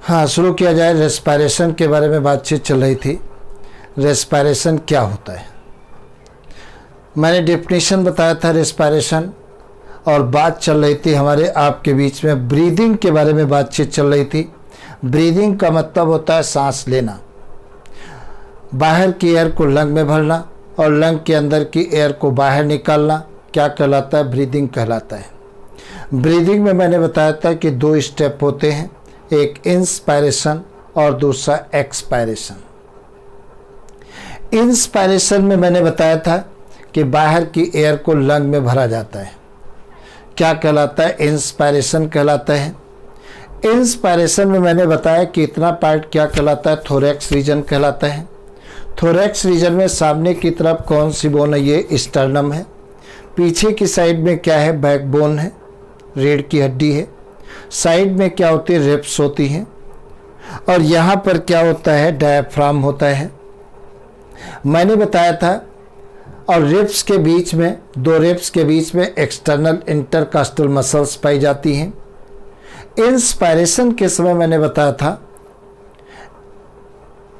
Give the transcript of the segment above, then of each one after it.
हाँ, शुरू किया जाए। रेस्पिरेशन के बारे में बातचीत चल रही थी। रेस्पिरेशन क्या होता है, मैंने डेफिनेशन बताया था रेस्पिरेशन, और बात चल रही थी हमारे आपके बीच में ब्रीदिंग के बारे में बातचीत चल रही थी। ब्रीदिंग का मतलब होता है सांस लेना, बाहर की एयर को लंग में भरना और लंग के अंदर की एयर को बाहर निकालना, क्या कहलाता है? ब्रीदिंग कहलाता है। ब्रीदिंग में मैंने बताया था कि 2 स्टेप होते हैं, एक इंस्पायरेशन और दूसरा एक्सपायरेशन। इंस्पायरेशन में मैंने बताया था कि बाहर की एयर को लंग में भरा जाता है, क्या कहलाता है? इंस्पायरेशन कहलाता है। इंस्पायरेशन में मैंने बताया कि इतना पार्ट क्या कहलाता है? थोरैक्स रीजन कहलाता है। थोरैक्स रीजन में सामने की तरफ कौन सी बोन है? ये स्टर्नम है। पीछे की साइड में क्या है? बैकबोन है, रीढ़ की हड्डी है। साइड में क्या होती है? रिब्स होती हैं। और यहाँ पर क्या होता है? डायफ्राम होता है, मैंने बताया था। और रिब्स के बीच में, 2 रिब्स के बीच में एक्सटर्नल इंटरकास्टल मसल्स पाई जाती हैं। इंस्पायरेशन के समय मैंने बताया था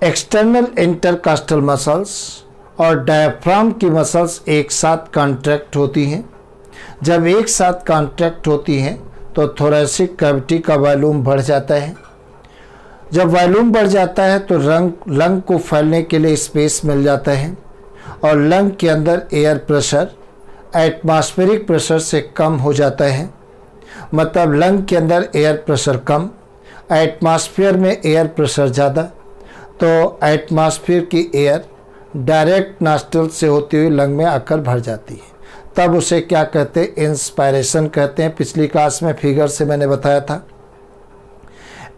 एक्सटर्नल इंटरकास्टल मसल्स और डायफ्राम की मसल्स एक साथ कॉन्ट्रैक्ट होती हैं। जब एक साथ कॉन्ट्रैक्ट होती हैं तो थोरैसिक कैविटी का वॉल्यूम बढ़ जाता है। जब वॉल्यूम बढ़ जाता है तो लंग को फैलने के लिए स्पेस मिल जाता है और लंग के अंदर एयर प्रेशर एटमॉस्फेरिक प्रेशर से कम हो जाता है। मतलब लंग के अंदर एयर प्रेशर कम, एटमॉस्फेयर में एयर प्रेशर ज़्यादा, तो एटमॉस्फेयर की एयर डायरेक्ट नॉस्ट्रिल से होती हुई लंग में आकर भर जाती है, तब उसे क्या कहते हैं? इंस्पायरेशन कहते हैं। पिछली क्लास में फिगर से मैंने बताया था।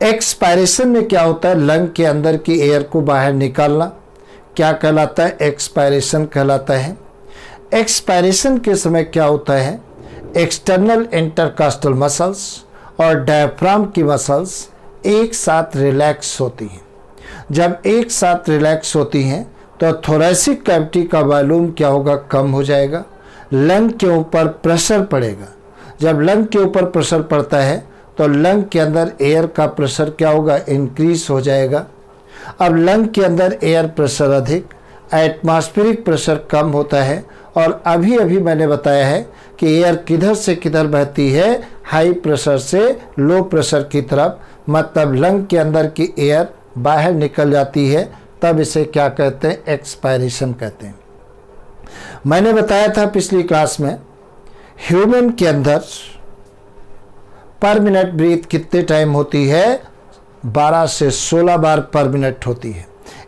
एक्सपायरेशन में क्या होता है? लंग के अंदर की एयर को बाहर निकालना, क्या कहलाता है? एक्सपायरेशन कहलाता है। एक्सपायरेशन के समय क्या होता है? एक्सटर्नल इंटरकास्टल मसल्स और डायफ्राम की मसल्स एक साथ रिलैक्स होती हैं। जब एक साथ रिलैक्स होती हैं तो थोरैसिक कैविटी का वॉल्यूम क्या होगा? कम हो जाएगा, लंग के ऊपर प्रेशर पड़ेगा। जब लंग के ऊपर प्रेशर पड़ता है तो लंग के अंदर एयर का प्रेशर क्या होगा? इंक्रीज हो जाएगा। अब लंग के अंदर एयर प्रेशर अधिक, एटमॉस्फेरिक प्रेशर कम होता है। और अभी अभी मैंने बताया है कि एयर किधर से किधर बहती है? हाई प्रेशर से लो प्रेशर की तरफ। मतलब लंग के अंदर की एयर बाहर निकल जाती है, तब इसे क्या कहते हैं? एक्सपायरेशन कहते हैं। मैंने बताया था पिछली क्लास में ह्यूमन के अंदर पर मिनट ब्रीथ कितने टाइम होती है? 12 से 16 बार पर मिनट होती है।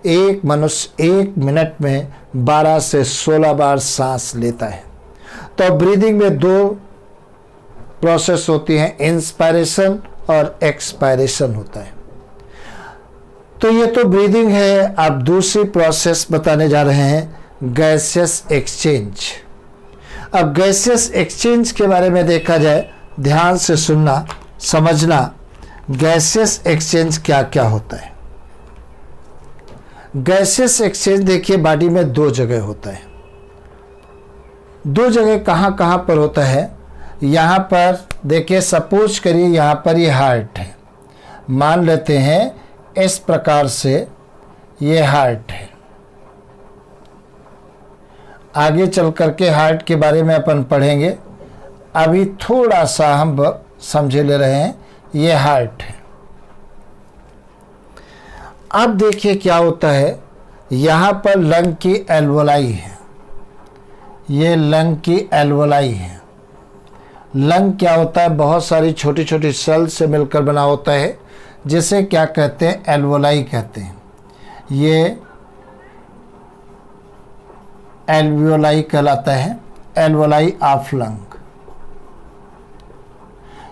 एक मनुष्य 1 मिनट में 12 से 16 बार सांस लेता है। तो ब्रीदिंग में 2 प्रोसेस होती हैं, इंस्पायरेशन और एक्सपायरेशन होता है। तो ये तो ब्रीदिंग है। अब दूसरी प्रोसेस बताने जा रहे हैं, गैसियस एक्सचेंज। अब गैसियस एक्सचेंज के बारे में देखा जाए, ध्यान से सुनना, समझना, गैसियस एक्सचेंज क्या क्या होता है। गैसियस एक्सचेंज देखिए बॉडी में 2 जगह होता है। 2 जगह कहाँ कहाँ पर होता है? यहाँ पर देखिए, सपोज करिए यहाँ पर ये हार्ट है, मान लेते हैं इस प्रकार से ये हार्ट है। आगे चल करके हार्ट के बारे में अपन पढ़ेंगे, अभी थोड़ा सा हम समझे ले रहे हैं। ये हार्ट है। अब देखिए क्या होता है, यहाँ पर लंग की एल्वोलाई है, ये लंग की एल्वोलाई है। लंग क्या होता है? बहुत सारी छोटी छोटी सेल से मिलकर बना होता है, जिसे क्या कहते हैं? एल्वोलाई कहते हैं। ये एल्वियोलाई कहलाता है, एल्वोलाई ऑफ लंग।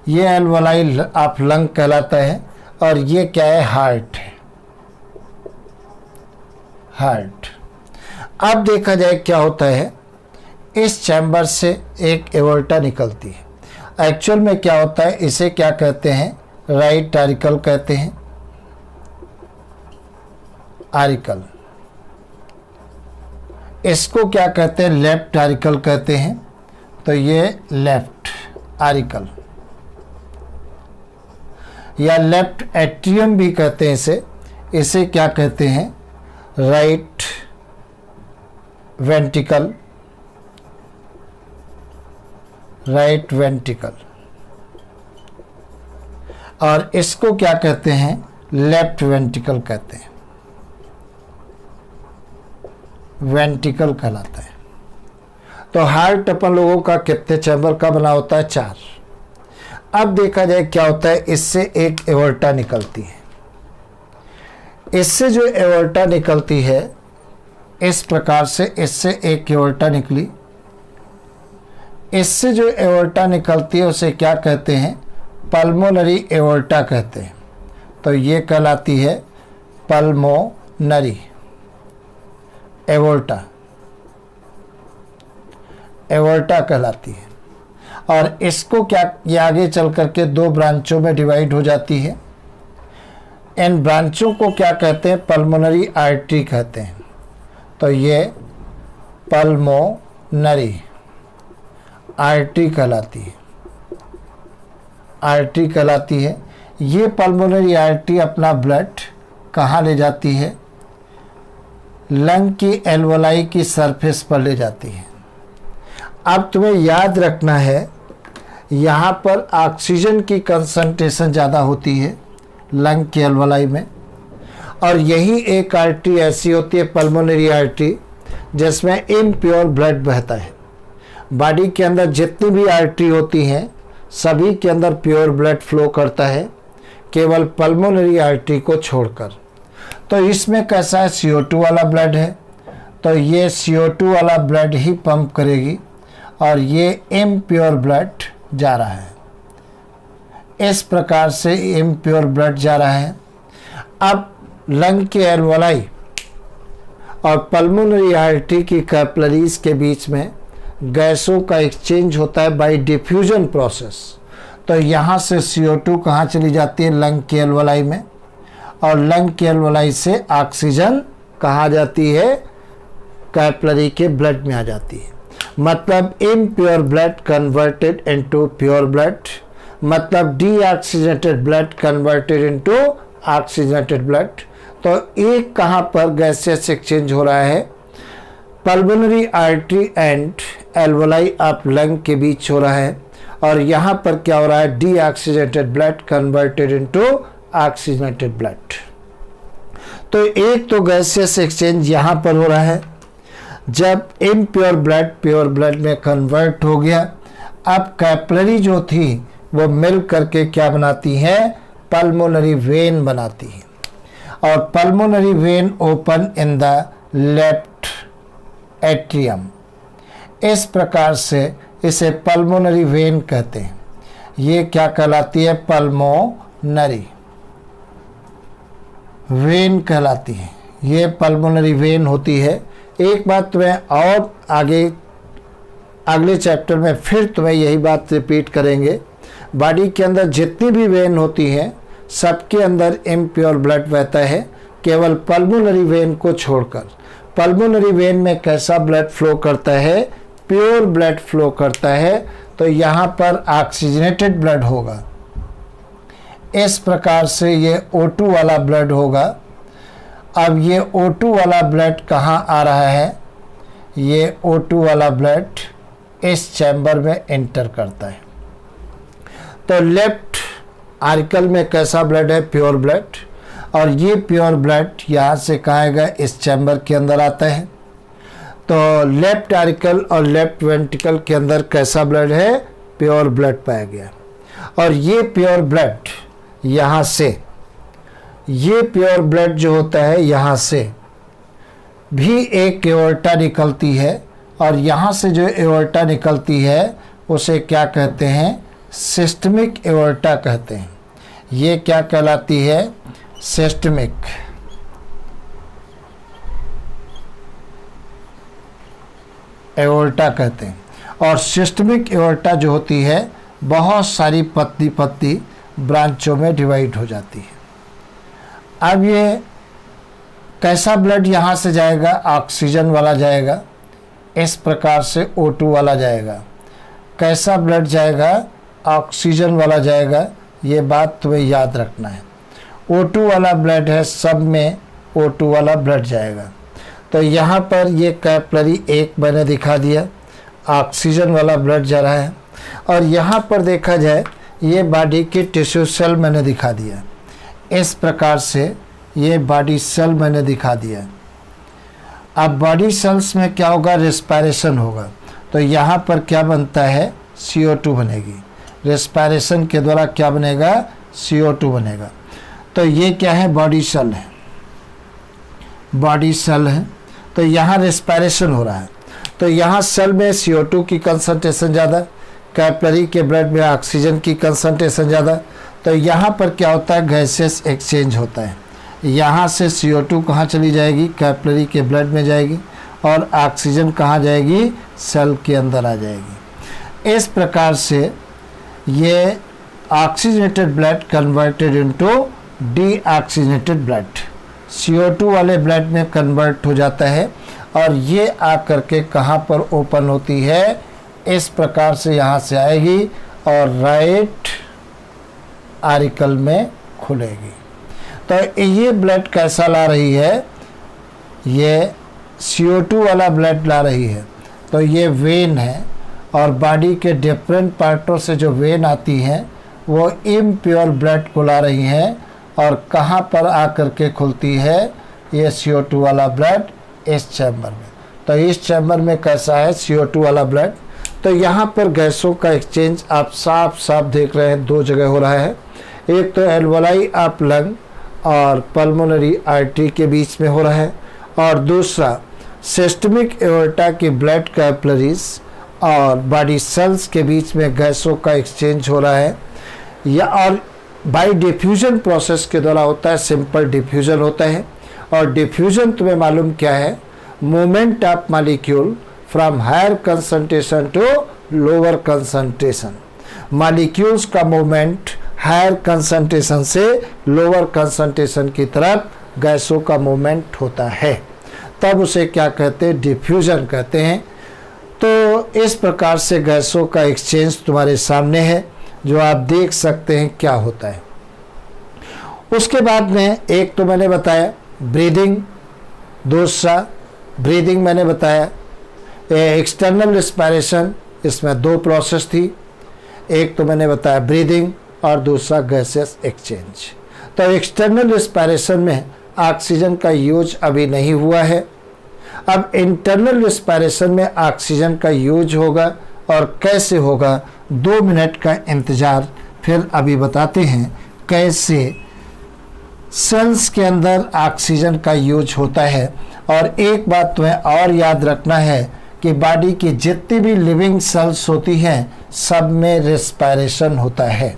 ये एल्वोलाई ऑफ लंग कहलाता है। और ये क्या है? हार्ट है, हार्ट। अब देखा जाए क्या होता है, इस चैम्बर से एक एवोल्टा निकलती है। एक्चुअल में क्या होता है? इसे क्या कहते हैं? राइट आरिकल कहते हैं, आरिकल। इसको क्या कहते हैं? लेफ्ट आरिकल कहते हैं। तो ये लेफ्ट आरिकल। या लेफ्ट एट्रियम भी कहते हैं इसे क्या कहते हैं, राइट वेंट्रिकल, राइट वेंट्रिकल, और इसको क्या कहते हैं, लेफ्ट वेंट्रिकल कहते हैं, वेंट्रिकल कहलाता है। तो हार्ट अपन लोगों का कितने चैम्बर का बना होता है, 4। अब देखा जाए क्या होता है, इससे एक एओर्टा निकलती है। इससे जो एओर्टा निकलती है इस प्रकार से, इससे एक एओर्टा निकली, इससे जो एओर्टा निकलती है उसे क्या कहते हैं, पल्मोनरी एओर्टा कहते हैं। तो ये कहलाती है पल्मोनरी एओर्टा, एओर्टा कहलाती है। और इसको क्या, ये आगे चल करके 2 ब्रांचों में डिवाइड हो जाती है। इन ब्रांचों को क्या कहते हैं, पल्मोनरी आर्टरी कहते हैं। तो ये पल्मोनरी आर्टरी कहलाती है, आर्टरी कहलाती है। ये पल्मोनरी आर्टरी अपना ब्लड कहाँ ले जाती है, लंग की एल्वोलाई की सरफेस पर ले जाती है। अब तुम्हें याद रखना है, यहाँ पर ऑक्सीजन की कंसंट्रेशन ज़्यादा होती है लंग की एल्वोलाई में, और यही एक आर्टरी ऐसी होती है पल्मोनरी आर्टरी जिसमें इम्प्योर ब्लड बहता है। बॉडी के अंदर जितनी भी आर्टरी होती हैं सभी के अंदर प्योर ब्लड फ्लो करता है, केवल पल्मोनरी आर्टरी को छोड़कर। तो इसमें कैसा है, CO2 वाला ब्लड है, तो ये CO2 वाला ब्लड ही पंप करेगी और ये इम्प्योर ब्लड जा रहा है। इस प्रकार से इम्प्योर ब्लड जा रहा है। अब लंग के एल्वोलाई और पल्मोनरी आर्टरी की कैपिलरीज के बीच में गैसों का एक्सचेंज होता है बाय डिफ्यूजन प्रोसेस। तो यहाँ से CO2 कहाँ चली जाती है, लंग के एल्वोलाई में, और लंग के एल्वोलाई से ऑक्सीजन कहाँ जाती है, कैपिलरी के ब्लड में आ जाती है। मतलब impure blood converted into pure blood, मतलब deoxygenated blood converted into oxygenated blood. तो एक कहाँ पर गैसेस एक्सचेंज हो रहा है, pulmonary artery and alveoli of lung के बीच हो रहा है, और यहाँ पर क्या हो रहा है, deoxygenated blood converted into oxygenated blood. तो एक तो गैसेस एक्सचेंज यहाँ पर हो रहा है। जब इम्प्योर ब्लड प्योर ब्लड में कन्वर्ट हो गया, अब कैपिलरी जो थी वो मिल करके क्या बनाती है, पल्मोनरी वेन बनाती है, और pulmonary vein open in the left atrium. इस प्रकार से इसे पल्मोनरी वेन कहते हैं। ये क्या कहलाती है, पल्मोनरी वेन कहलाती है। ये पल्मोनरी वेन होती है। एक बात तुम्हें और आगे अगले चैप्टर में फिर तुम्हें यही बात रिपीट करेंगे। बॉडी के अंदर जितनी भी वेन होती हैं सबके अंदर इम्प्योर ब्लड बहता है, केवल पल्मोनरी वेन को छोड़कर। पल्मोनरी वेन में कैसा ब्लड फ्लो करता है, प्योर ब्लड फ्लो करता है। तो यहाँ पर ऑक्सीजनेटेड ब्लड होगा। इस प्रकार से ये O2 वाला ब्लड होगा। अब ये O2 वाला ब्लड कहाँ आ रहा है, ये O2 वाला ब्लड इस चैम्बर में एंटर करता है। तो लेफ्ट आर्टिकल में कैसा ब्लड है, प्योर ब्लड, और ये प्योर ब्लड यहाँ से कहाँ आएगा, इस चैम्बर के अंदर आता है। तो लेफ्ट आर्टिकल और लेफ्ट वेंट्रिकल के अंदर कैसा ब्लड है, प्योर ब्लड पाया गया। और ये प्योर ब्लड यहाँ से, ये प्योर ब्लड जो होता है यहाँ से भी एक एओर्टा निकलती है, और यहाँ से जो एओर्टा निकलती है उसे क्या कहते हैं, सिस्टमिक एओर्टा कहते हैं। ये क्या कहलाती है, सिस्टमिक एओर्टा कहते हैं। और सिस्टमिक एओर्टा जो होती है बहुत सारी पतली पतली ब्रांचों में डिवाइड हो जाती है। अब ये कैसा ब्लड यहाँ से जाएगा, ऑक्सीजन वाला जाएगा, इस प्रकार से O2 वाला जाएगा। कैसा ब्लड जाएगा, ऑक्सीजन वाला जाएगा, ये बात तुम्हें याद रखना है। O2 वाला ब्लड है, सब में O2 वाला ब्लड जाएगा। तो यहाँ पर ये कैपिलरी 1 मैंने दिखा दिया, ऑक्सीजन वाला ब्लड जा रहा है। और यहाँ पर देखा जाए ये बॉडी के टिश्यू सेल मैंने दिखा दिया। इस प्रकार से ये बॉडी सेल मैंने दिखा दिया। अब बॉडी सेल्स में क्या होगा, रेस्पिरेशन होगा। तो यहाँ पर क्या बनता है, CO2 बनेगी। रेस्पिरेशन के द्वारा क्या बनेगा, CO2 बनेगा। तो ये क्या है, बॉडी सेल है, बॉडी सेल है। तो यहाँ रेस्पिरेशन हो रहा है, तो यहाँ सेल में CO2 की कंसंट्रेशन ज़्यादा, कैपिलरी के ब्लड में ऑक्सीजन की कंसंट्रेशन ज़्यादा। तो यहाँ पर क्या होता है, गैसेस एक्सचेंज होता है। यहाँ से CO2 कहाँ चली जाएगी, कैपिलरी के ब्लड में जाएगी, और ऑक्सीजन कहाँ जाएगी, सेल के अंदर आ जाएगी। इस प्रकार से ये oxygenated blood converted into deoxygenated blood, CO2 वाले ब्लड में कन्वर्ट हो जाता है। और ये आकर के कहाँ पर ओपन होती है, इस प्रकार से यहाँ से आएगी और राइट आरिकल में खुलेगी। तो ये ब्लड कैसा ला रही है, ये CO2 वाला ब्लड ला रही है। तो ये वेन है, और बॉडी के डिफरेंट पार्टों से जो वेन आती हैं वो इम्प्योर ब्लड को ला रही हैं। और कहाँ पर आकर के खुलती है, ये CO2 वाला ब्लड इस चैम्बर में। तो इस चैम्बर में कैसा है, CO2 वाला ब्लड। तो यहाँ पर गैसों का एक्सचेंज आप साफ साफ देख रहे हैं, 2 जगह हो रहा है। एक तो एल्वोलाई ऑफ लंग और पल्मोनरी आर्टरी के बीच में हो रहा है, और दूसरा सिस्टमिक एओर्टा की ब्लड कैपिलरीज और बॉडी सेल्स के बीच में गैसों का एक्सचेंज हो रहा है। या और बाय डिफ्यूजन प्रोसेस के द्वारा होता है, सिंपल डिफ्यूजन होता है। और डिफ्यूजन तुम्हें मालूम क्या है, movement of molecule from higher concentration to lower concentration. Molecules का मूवमेंट हायर कंसंट्रेशन से लोअर कंसंट्रेशन की तरफ गैसों का मूवमेंट होता है, तब उसे क्या कहते हैं, डिफ्यूजन कहते हैं। तो इस प्रकार से गैसों का एक्सचेंज तुम्हारे सामने है, जो आप देख सकते हैं क्या होता है। उसके बाद में एक तो मैंने बताया ब्रीदिंग, दूसरा ब्रीदिंग मैंने बताया, एक्सटर्नल रेस्पिरेशन, इसमें 2 प्रोसेस थी। एक तो मैंने बताया ब्रीदिंग और दूसरा गैसेस एक्सचेंज। तो एक्सटर्नल रेस्पिरेशन में ऑक्सीजन का यूज अभी नहीं हुआ है। अब इंटरनल रेस्पिरेशन में ऑक्सीजन का यूज होगा, और कैसे होगा, 2 मिनट का इंतज़ार, फिर अभी बताते हैं कैसे सेल्स के अंदर ऑक्सीजन का यूज होता है। और एक बात तुम्हें और याद रखना है कि बॉडी की जितनी भी लिविंग सेल्स होती हैं, सब में रेस्पिरेशन होता है।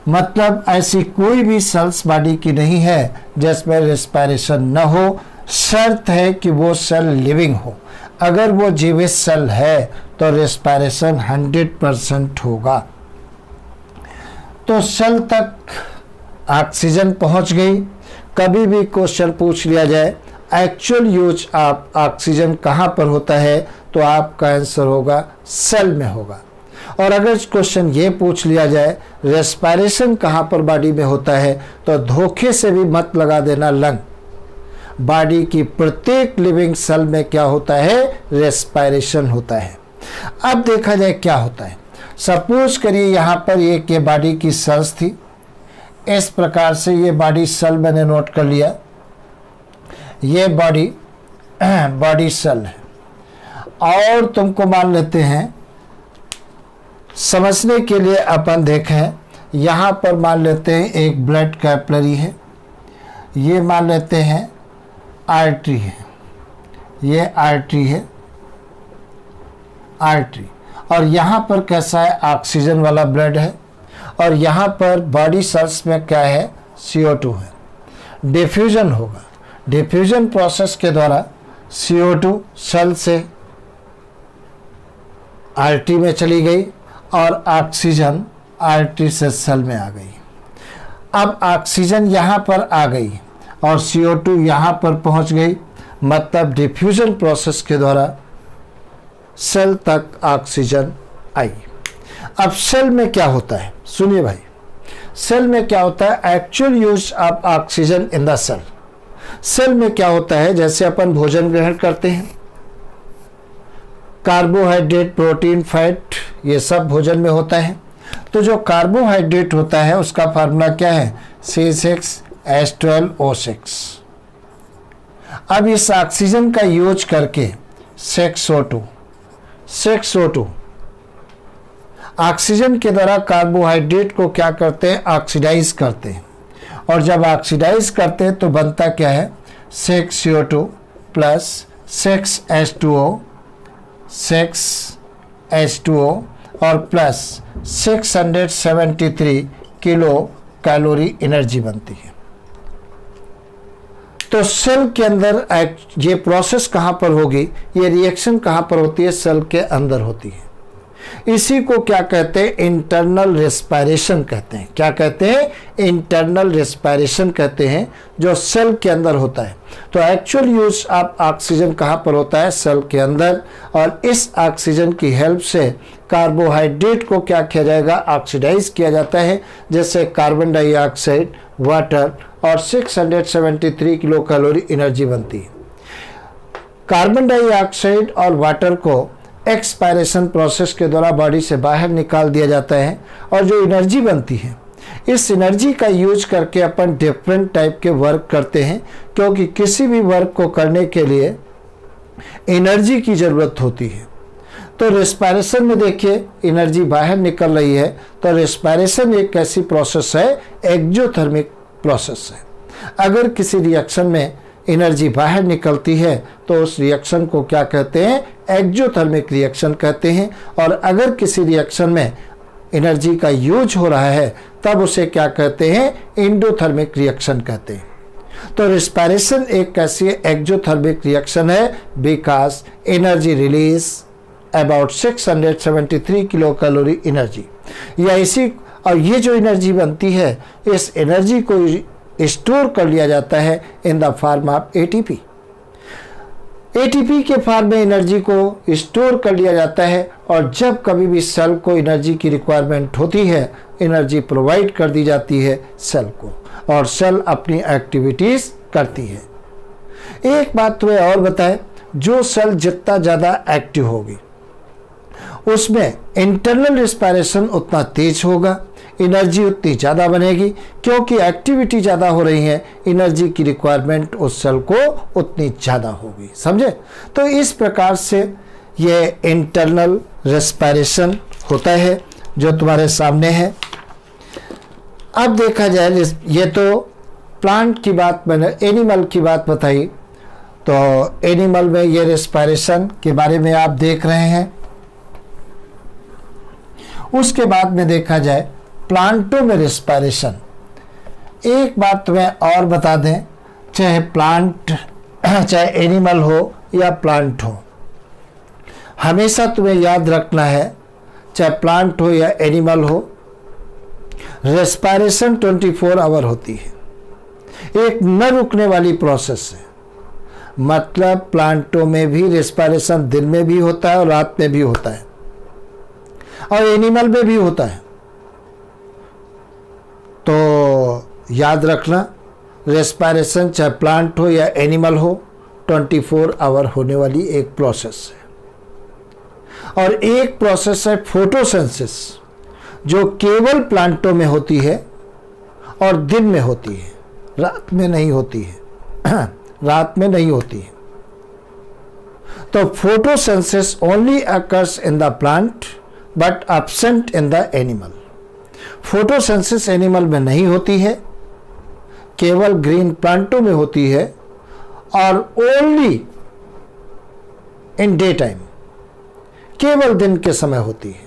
मतलब ऐसी कोई भी सेल्स बॉडी की नहीं है जिसमें रेस्पिरेशन न हो, शर्त है कि वो सेल लिविंग हो। अगर वो जीवित सेल है तो रेस्पिरेशन 100% होगा। तो सेल तक ऑक्सीजन पहुंच गई। कभी भी क्वेश्चन पूछ लिया जाए एक्चुअल यूज ऑफ ऑक्सीजन कहाँ पर होता है, तो आपका आंसर होगा सेल में होगा। और अगर क्वेश्चन ये पूछ लिया जाए रेस्पिरेशन कहाँ पर बॉडी में होता है, तो धोखे से भी मत लगा देना लंग। बॉडी की प्रत्येक लिविंग सेल में क्या होता है, रेस्पिरेशन होता है। अब देखा जाए क्या होता है। सपोज करिए यहाँ पर एक ये बॉडी की सेल्स थी, इस प्रकार से ये बॉडी सेल मैंने नोट कर लिया, ये बॉडी सेल है। और तुमको मान लेते हैं समझने के लिए अपन देखें, यहाँ पर मान लेते हैं एक ब्लड कैपिलरी है, ये मान लेते हैं आर्टरी है, ये आर्टरी है, आर्टरी। और यहाँ पर कैसा है, ऑक्सीजन वाला ब्लड है। और यहाँ पर बॉडी सेल्स में क्या है, CO2 है। डिफ्यूजन होगा, डिफ्यूजन प्रोसेस के द्वारा CO2 सेल से आर्टरी में चली गई और ऑक्सीजन आर्टरी से सेल में आ गई। अब ऑक्सीजन यहाँ पर आ गई और CO2 यहाँ पर पहुँच गई, मतलब डिफ्यूजन प्रोसेस के द्वारा सेल तक ऑक्सीजन आई। अब सेल में क्या होता है, सुनिए भाई, सेल में क्या होता है, actual use of oxygen in the cell. Cell में क्या होता है, जैसे अपन भोजन ग्रहण करते हैं, कार्बोहाइड्रेट, प्रोटीन, फैट, ये सब भोजन में होता है। तो जो कार्बोहाइड्रेट होता है उसका फार्मूला क्या है, C6H12O6। अब इस ऑक्सीजन का यूज करके 6O2 ऑक्सीजन के द्वारा कार्बोहाइड्रेट को क्या करते हैं, ऑक्सीडाइज करते हैं। और जब ऑक्सीडाइज करते हैं तो बनता क्या है, 6CO2 प्लस 6H2O और प्लस 673 किलो कैलोरी एनर्जी बनती है। तो सेल के अंदर ये प्रोसेस कहाँ पर होगी, ये रिएक्शन कहाँ पर होती है, सेल के अंदर होती है। इसी को क्या कहते हैं, इंटरनल रेस्पिरेशन कहते हैं। क्या कहते हैं, इंटरनल रेस्पिरेशन कहते हैं, जो सेल के अंदर होता है। तो एक्चुअल यूज ऑफ ऑक्सीजन कहाँ पर होता है, सेल के अंदर। और इस ऑक्सीजन की हेल्प से कार्बोहाइड्रेट को क्या किया जाएगा, ऑक्सीडाइज किया जाता है, जैसे कार्बन डाइऑक्साइड, वाटर, और 673 किलो कैलोरी एनर्जी बनती है। कार्बन डाइऑक्साइड और वाटर को एक्सपायरेशन प्रोसेस के द्वारा बॉडी से बाहर निकाल दिया जाता है, और जो एनर्जी बनती है, इस एनर्जी का यूज करके अपन डिफरेंट टाइप के वर्क करते हैं, क्योंकि किसी भी वर्क को करने के लिए एनर्जी की ज़रूरत होती है। तो रेस्पिरेशन में देखिए एनर्जी बाहर निकल रही है, तो रेस्पिरेशन एक ऐसी प्रोसेस है, एक्सोथर्मिक प्रोसेस है। अगर किसी रिएक्शन में एनर्जी बाहर निकलती है तो उस रिएक्शन को क्या कहते हैं, एक्सोथर्मिक रिएक्शन कहते हैं। और अगर किसी रिएक्शन में एनर्जी का यूज हो रहा है तब उसे क्या कहते हैं, एंडोथर्मिक रिएक्शन कहते हैं। तो रेस्पिरेशन एक ऐसी एक्सोथर्मिक रिएक्शन है, because energy release about 673 kilo calorie energy, या इसी, और ये जो एनर्जी बनती है, इस एनर्जी को स्टोर कर लिया जाता है in the form of ATP. ATP के फॉर्म में एनर्जी को स्टोर कर लिया जाता है, और जब कभी भी सेल को एनर्जी की रिक्वायरमेंट होती है, एनर्जी प्रोवाइड कर दी जाती है सेल को, और सेल अपनी एक्टिविटीज करती है। एक बात तुम्हें और बताएं, जो सेल जितना ज़्यादा एक्टिव होगी उसमें इंटरनल रेस्पिरेशन उतना तेज होगा, एनर्जी उतनी ज़्यादा बनेगी, क्योंकि एक्टिविटी ज़्यादा हो रही है, एनर्जी की रिक्वायरमेंट उस सेल को उतनी ज़्यादा होगी। समझे? तो इस प्रकार से ये इंटरनल रेस्पिरेशन होता है जो तुम्हारे सामने है। अब देखा जाए, ये तो प्लांट की बात, मैंने एनिमल की बात बताई, तो एनिमल में ये रेस्पिरेशन के बारे में आप देख रहे हैं। उसके बाद में देखा जाए प्लांटों में रेस्पिरेशन। एक बात तुम्हें और बता दें, चाहे प्लांट, चाहे एनिमल हो या प्लांट हो, हमेशा तुम्हें याद रखना है, चाहे प्लांट हो या एनिमल हो, रेस्पिरेशन 24 आवर होती है, एक न रुकने वाली प्रोसेस है। मतलब प्लांटों में भी रेस्पिरेशन दिन में भी होता है और रात में भी होता है, और एनिमल में भी होता है। तो याद रखना, रेस्पिरेशन चाहे प्लांट हो या एनिमल हो, 24 आवर होने वाली एक प्रोसेस है। और एक प्रोसेस है फोटोसिंथेसिस, जो केवल प्लांटों में होती है और दिन में होती है, रात में नहीं होती है। रात में नहीं होती है। तो photosynthesis only occurs in the plant but absent in the animal. Photosynthesis animal में नहीं होती है, केवल ग्रीन प्लांटों में होती है, और ओनली इन डे टाइम, केवल दिन के समय होती है।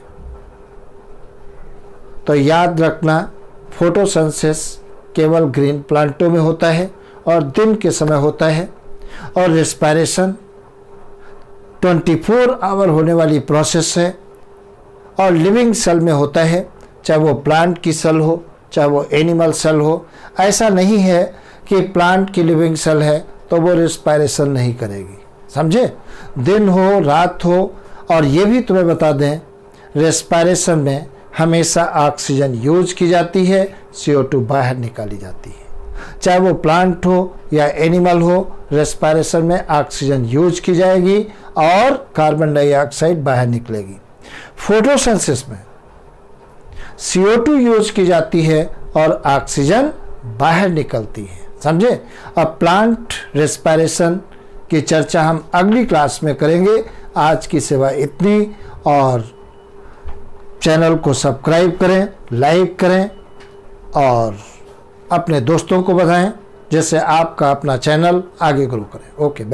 तो याद रखना, फोटोसिंथेसिस केवल ग्रीन प्लांटों में होता है और दिन के समय होता है, और रेस्पिरेशन 24 आवर होने वाली प्रोसेस है, और लिविंग सेल में होता है, चाहे वो प्लांट की सेल हो चाहे वो एनिमल सेल हो। ऐसा नहीं है कि प्लांट की लिविंग सेल है तो वो रेस्पिरेशन नहीं करेगी, समझे? दिन हो रात हो। और ये भी तुम्हें बता दें, रेस्पिरेशन में हमेशा ऑक्सीजन यूज की जाती है, CO2 बाहर निकाली जाती है। चाहे वो प्लांट हो या एनिमल हो, रेस्पिरेशन में ऑक्सीजन यूज की जाएगी और कार्बन डाइऑक्साइड बाहर निकलेगी। फोटोसिंथेसिस में CO2 यूज की जाती है और ऑक्सीजन बाहर निकलती है। समझे? अब प्लांट रेस्पिरेशन की चर्चा हम अगली क्लास में करेंगे। आज की सेवा इतनी, और चैनल को सब्सक्राइब करें, लाइक करें और अपने दोस्तों को बताएं, जिससे आपका अपना चैनल आगे ग्रो करे। ओके।